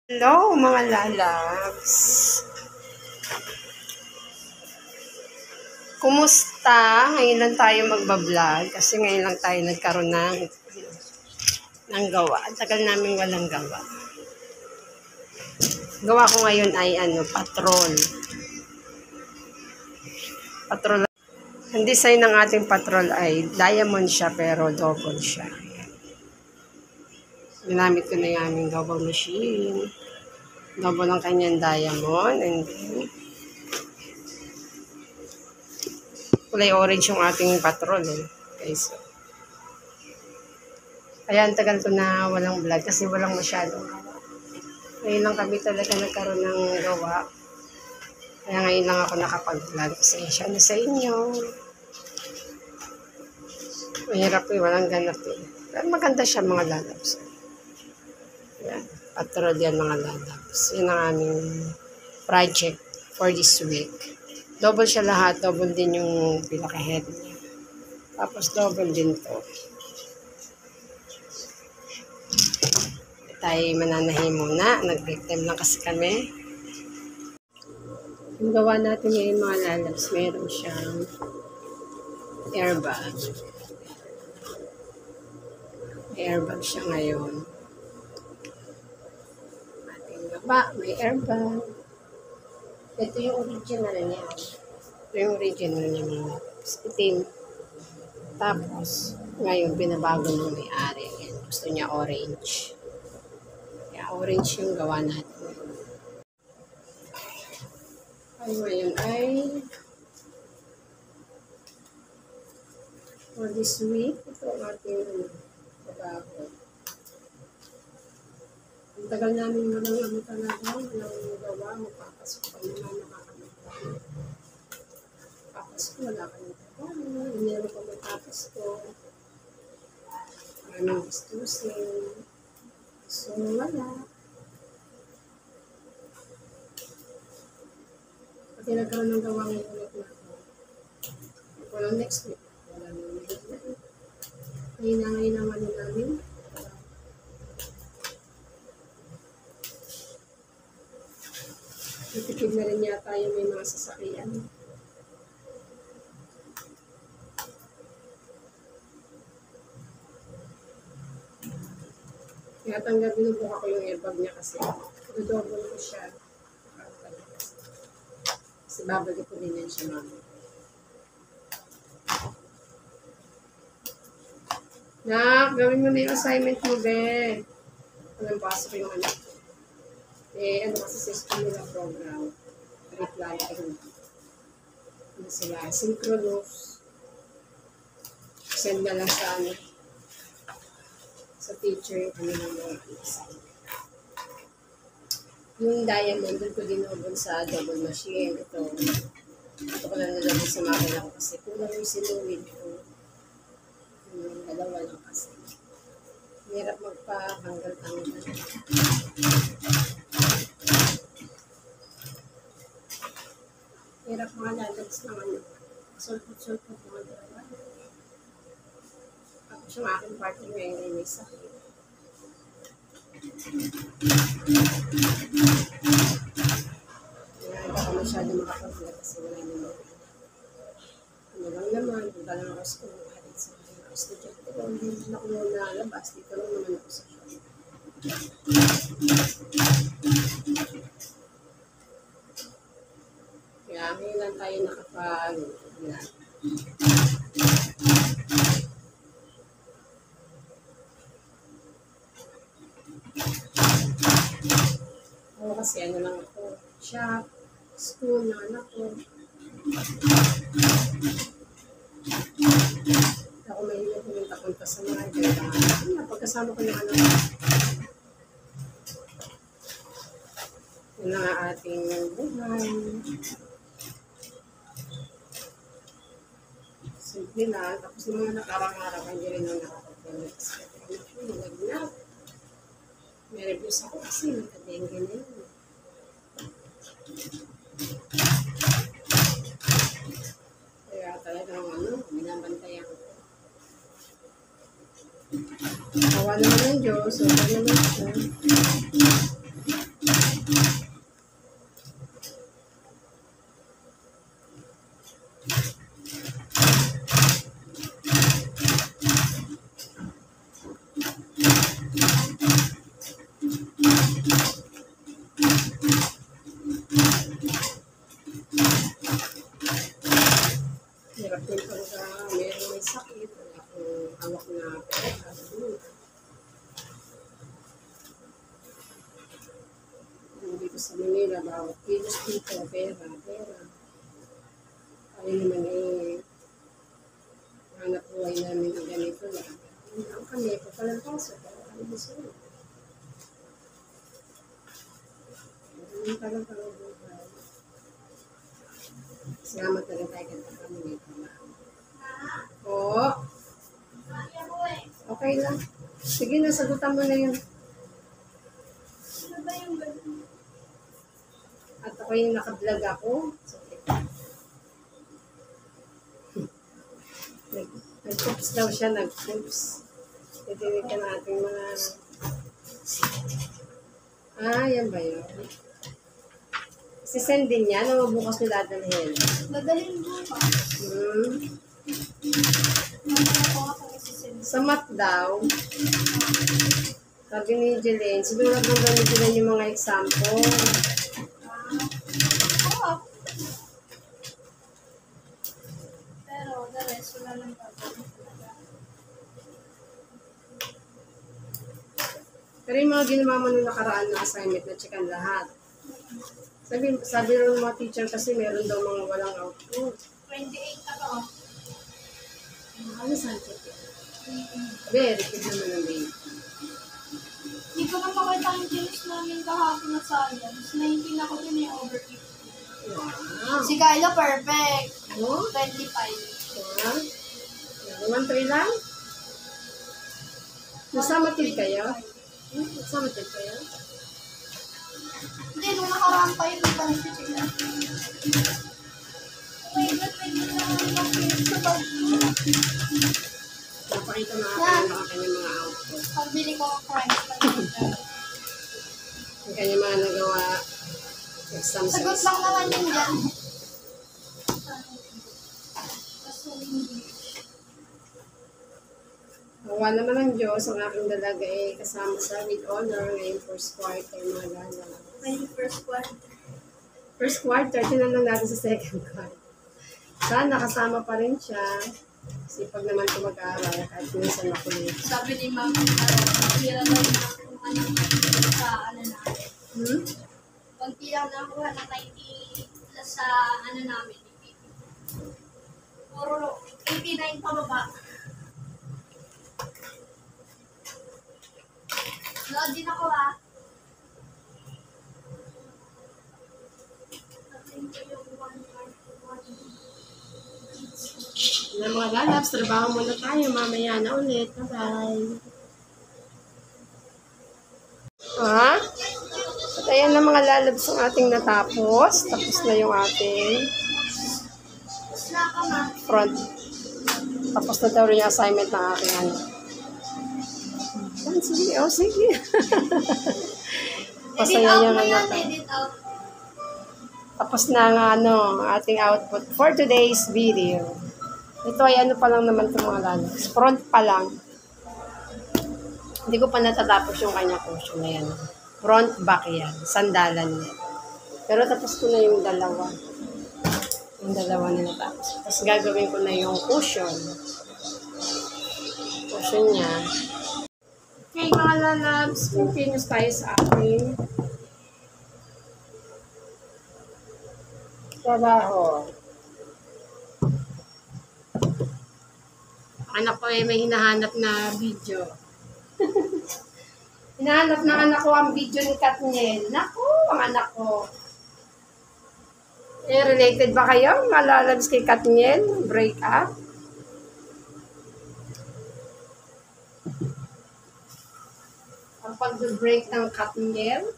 Hello mga lalabs! Kumusta? Ngayon lang tayo magbablog kasi ngayon lang tayo nagkaroon ng gawa. Ang tagal namin walang gawa. Gawa ko ngayon ay patrol. Patrol. Ang design ng ating patrol ay diamond siya pero double siya. Ginamit ko na yung aming double machine. Double ang kanyang diamond and then kulay orange yung ating patrol. Okay, so. Kaya ang tagal ko na walang vlog kasi walang masyadong gawa. Ngayon lang kami talaga nagkaroon ng gawa. Kaya ngayon lang ako nakapag-vlog. Pasensya na sa inyo. Mahirap walang ganap Pero maganda siya mga lalabs. Yan. Patrol yan mga lalabs. Yan ang aming project for this week. Double siya lahat. Double din yung pinaka-head niya. Tapos double din to. Tayo mananahi muna. Nag-break time lang kasi kami. Yung gawa natin ngayon mga lalabs, meron siyang airbag. Airbag siya ngayon. Ating gawa, may airbag. Ito yung original niya. Ito yung original niya mga lalabs. Itim. Tapos, ngayon binabago ng may-ari. Gusto niya orange. Kaya orange yung gawa natin. Ngayon ay for this week, ito ang ating trabaho. Ang tagal namin walang talaga, walang gawa, magpapasok pa naman nakakalimutan. Papasko, wala kami trabaho, hindi naman pa magpapasko. Maraming gustusin. So, wala. Pati nagkaroon ng gawa ngayon ulit na ako. Walang next week. Wala nang ulit. Ngayon ang ano namin. Natipid na rin yata yung may mga sasakyan. Kaya binubuka ko yung airbag niya kasi double ko siya. Kasi babalik ko din yan siya mami. Nak, gawin mo na yung assignment mo, be. Walang pasok yung anak ko. Ano kasi sa school nila program. Replanting. Ano sila? Synchronous. Send na lang sa teacher yung kanilang mga assignment. Yung diamond, doon ko dinubon sa double machine. Ito ko lang nalagay sa makina ko kasi kulang yung sinuwid ko. Yung dalawa lang kasi. Hirap magpa-hanggal-hanggal. Hirap mga lalabs naman. Sulpot-sulpot mga dalawa. Tapos yung aking partner ngayon ay may sakit. Kaya baka masyado makapag-vlog kasi wala naman. Ano lang naman, punta lang ako sa kumahalit sa mga estudyante ko. Hindi na ako nalabas. Dito lang naman ako sa shop. Kaya ngayon lang tayo nakapag-vlog. Kasi ano lang ako, shop, school na anak ko. Ako mahilig pumunta-punta sa mga ganda. Pagkasama ko yung anak ko. Yun ang ating buhay. Simple na. Tapos yung mga nakarang-araw, hindi rin ang nakapag-vlog. Nag-vlog. May reviews ako kasi nagka-dengue na yun. Kaya talagang binabantayan ko. Kawa naman ng Diyos, wala naman siya. Hirap din pagka meron may sakit. Wala akong hawak na pera. Dito sa Manila, bawat kilos dito, pera. Kaya naman hanap buhay namin ang ganito lang. Ang kami, papalampaso. Ano gusto mo? Ang palang buhay. Salamat na rin tayo kanta kami nito. Oo. Okay lang. Sige na, sagutan mo na yun. Ano ba yung gano'n? At ako yung naka-vlog ako. Nag-tips daw siya, nag-tips. Titinig ka natin mga... yan ba yun? Sisend din yan o bukas nila dadalhin? Madaling bukas. Mamaya ko ako isisend. Sa mat daw, sabi ni Jeline, sinulat mo daw ni Jeline yung mga example. Oo. Pero the rest, wala lang pagkakas talaga. Pero yung mga ginawa mo nung nakaraan na assignment, na-checkan lahat. Sabi rin ng mga teacher kasi meron daw mga walang output. 28 na ba? Ano saan check yun? Very good naman ang date. Hindi ko na makita yung finish namin kahapon na science. 19 ako din yung over 50. Wow. Si Kylo perfect. Ano? 25. Wow. 1-3 lang? Nasamatid kayo? Nasamatid kayo? Hindi, nung nakaraan pa yun, iba nag-check na. May God naman sa bag ko. Napakita na ako yung mga kanyang mga output. Pagbili ko ng French panita. Yung kanyang mga nagawa exam Sagot lang naman yun dyan. Kaso hindi. Nawa naman ng Diyos, ang aking dalaga ay kasama sa with honor ngayong first quarter mga gala. May first quarter. First quarter, tinanong natin sa second quarter. Sana kasama pa rin siya. Sipag naman ito mag-aaral kahit minsan makulit. Sabi ni Ma'am, tira daw na kung anong sa ano namin. Kunti lang nakuha na 90 sa ano namin. Puro 89 pababa. Nood din ako ah. Na mga lalabs, trabaho muna tayo. Mamaya na ulit. Bye-bye. At ayan na mga lalabs ang ating natapos. Tapos na yung ating front. Tapos na daw rin yung assignment ng aking ano. Sige, sige. Edit out mo yan, edit out. Tapos na ang ating output for today's video. Ito ay ano pa lang naman itong mga lalabs. Front pa lang. Hindi ko pa natatapos yung kanya cushion na yan. Front, back yan. Sandalan yan. Pero tapos ko na yung dalawa. Yung dalawa na natapos. Tapos gagawin ko na yung cushion. Cushion niya. Okay, mga lalabs. Continuous tayo sa aking trabaho. Anak ko may hinahanap na video. Hinahanap ng anak ko ang video ni Katniel. Naku, ang anak ko. Related ba kayo? Malalabs kay Katniel? Break up? Ang pag-break ng Katniel?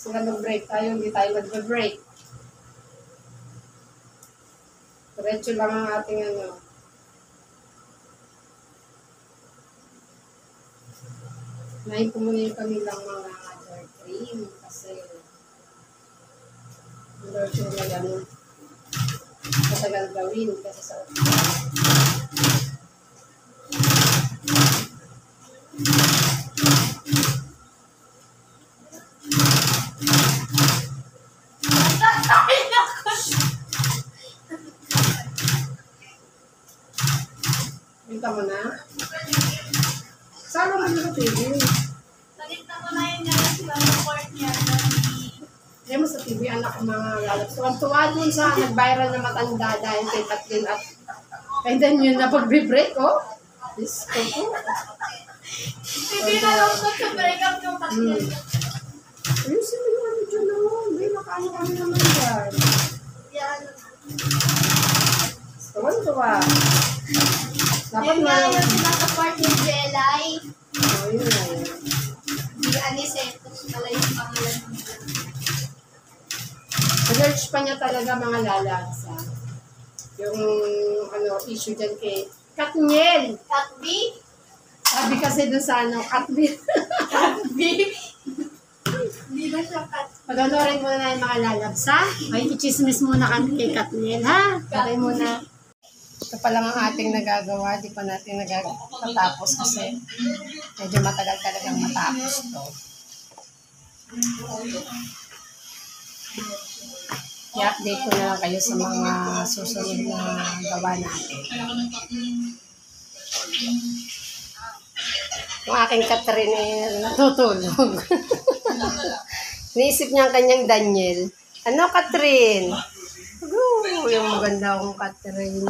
Sila mag-break tayo, hindi tayo mag-break. Diretso lang ang ating ano. Nahin ko muna yung kanilang mga hair cream kasi diretso lang ano. Matagal gawin kasi sa Kita mo na? Saan mo yung TV? Salita ko na yung report niya. Kaya mo sa TV, anak ng mga lalabs. Tuwan-tuwa dun sa nag-viral na matanda dahil kay Kathleen at kaya din yun na pag-break, oh. Diyos ko po. Hindi na lang sa break-up yung Kathleen. Ayusin mo yung ano dyan, oh. Hindi, makaano kami naman yan. Yan. Tuwan-tuwa. Dapat Yun na. nga yung sinasupport ni Jelay. Oh, yun na yun. Di Anicetos pala yung pangalan nila. Search pa niya talaga mga lalabs, ha? Yung ano, issue dyan kay Katniel. Katbi? Sabi kasi dun sa ano, Katniel. Katbi? Hindi na siya Katbi. Pag-anorin muna na yung mga lalabs, ha? Ay, i-chismis muna kami kay Katniel, ha? Sabay muna. Ito pa lang ang ating nagagawa. Di pa natin nagtatapos kasi medyo matagal talagang matapos to. I-update ko na lang kayo sa mga susunod na gawa natin. Yung aking Catherine ay natutulog. Naisip niya ang kanyang Daniel. Ano, Catherine? Yung maganda akong Catherine.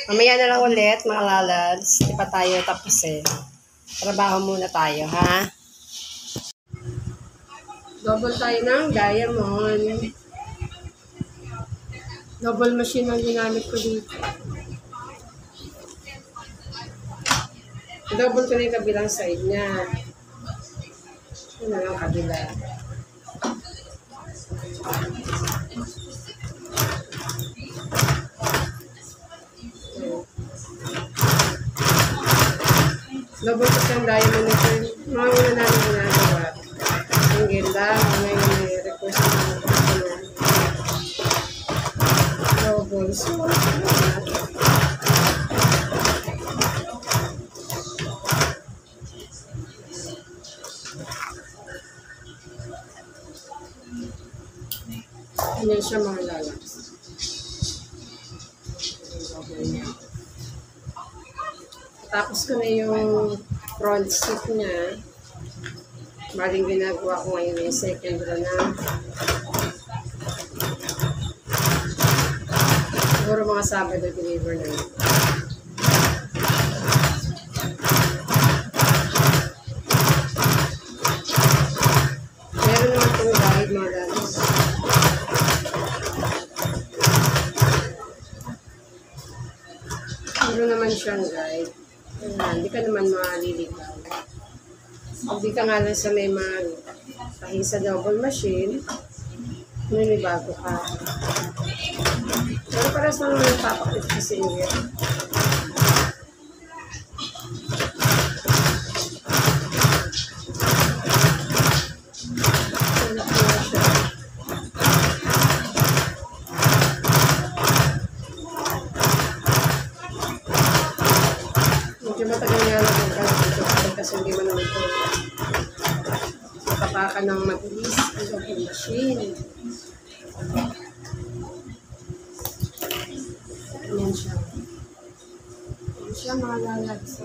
Mamaya na lang ulit, mga lalads. Di pa tayo tapos eh. Trabaho muna tayo, ha? Double tayo ng diamond. Double machine ang ginamit ko dito. Double ko na yung kabilang side niya. Ito na lang kabila. Double ko siyang diamond nito. Mga una namin ginagawa. Ang ganda. May request na customer. Double. So, ganyan siya mga lalabs. Tapos ko na yung front seat niya. Maling ginagawa ko ngayon yung second row na. Siguro mga Sabado deliver na yun. Meron naman itong guide mga lalabs. Meron naman siyang guide. Hindi ka naman maliligaw. Hindi ka nga lang sa may tahi sa double machine, may bago ka. Pero paras lang naman papakit ko sa inyo. Medyo matagal nga lang ang kalapit kasi hindi mo naman ito matapakan ng mabilis ang double machine. Ayan siya. Ayan siya mga lalags.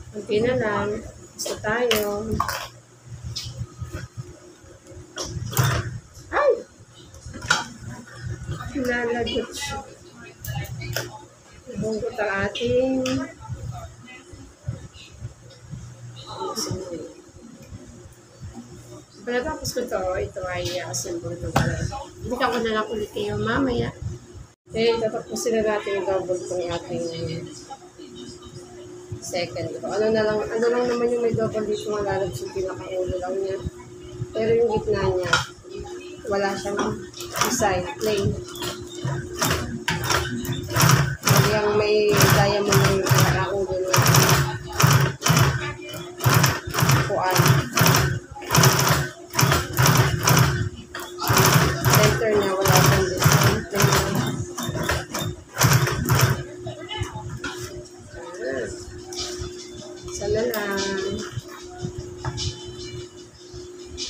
Kunti na lang. Gusto tayo. Ay! Nalagot siya. Ibunggot ang ating pagkatapos ko ito ay assemble ko pala. Bukang ko na lang ulit kayo mamaya. Eh, tatapusin na natin yung double itong ating second row. Ano lang naman yung may double dito mga lalabs yung pinaka-ulo lang niya. Pero yung gitna niya, wala siyang design, plain. Yung may diamond na yung pinaka-ulo niya. Kuan. Center niya, wala siyang design. Sana lang.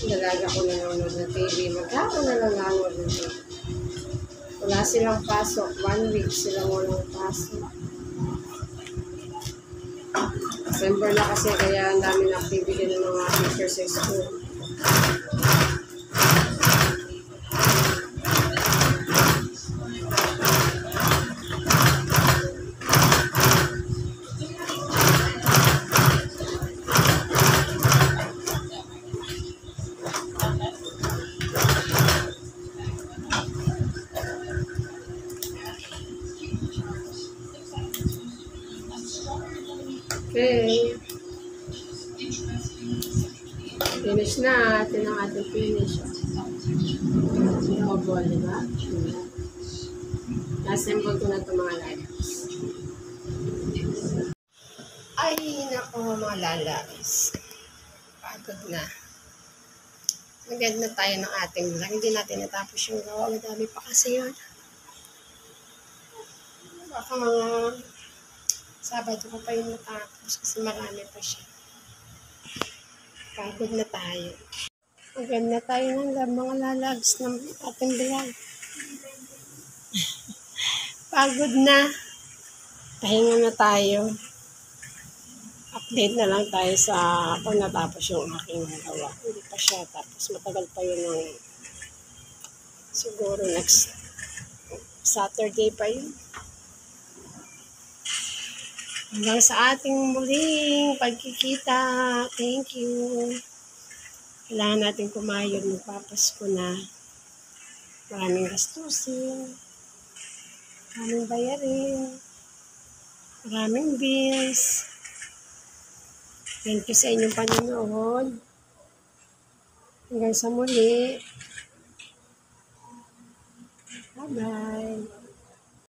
Nalaga ko na nanonood ng TV. Magkakaroon na lang nanonood ng TV. Wala silang pasok. 1 week silang walang pasok. December na kasi kaya ang dami na activity ng mga teachers sa school. Okay. Finish na. Ito na ating finish. Double, di ba? Assemble ko na ito mga lalabs. Ay, nako mga lalabs. Pagod na. Magad na tayo ng ating vlog. Hindi natin natapos yung gawa. Madami pa kasi yun. Baka mga Sabado ko pa yung natapos kasi marami pa siya. Pagod na tayo. Magad na tayo ng mga lalabs ng ating vlog. Pagod na. Pahinga na tayo. Update na lang tayo sa kung natapos yung aking gawa. Hindi pa siya. Tapos matagal pa yun ng siguro next Saturday pa yun. Hanggang sa ating muling pagkikita. Thank you. Kailangan natin kumayod. Magpapasko na. Maraming gastusin. Maraming bayarin. Maraming bills. Thank you sa inyong panonood. Hanggang sa muli. Bye-bye.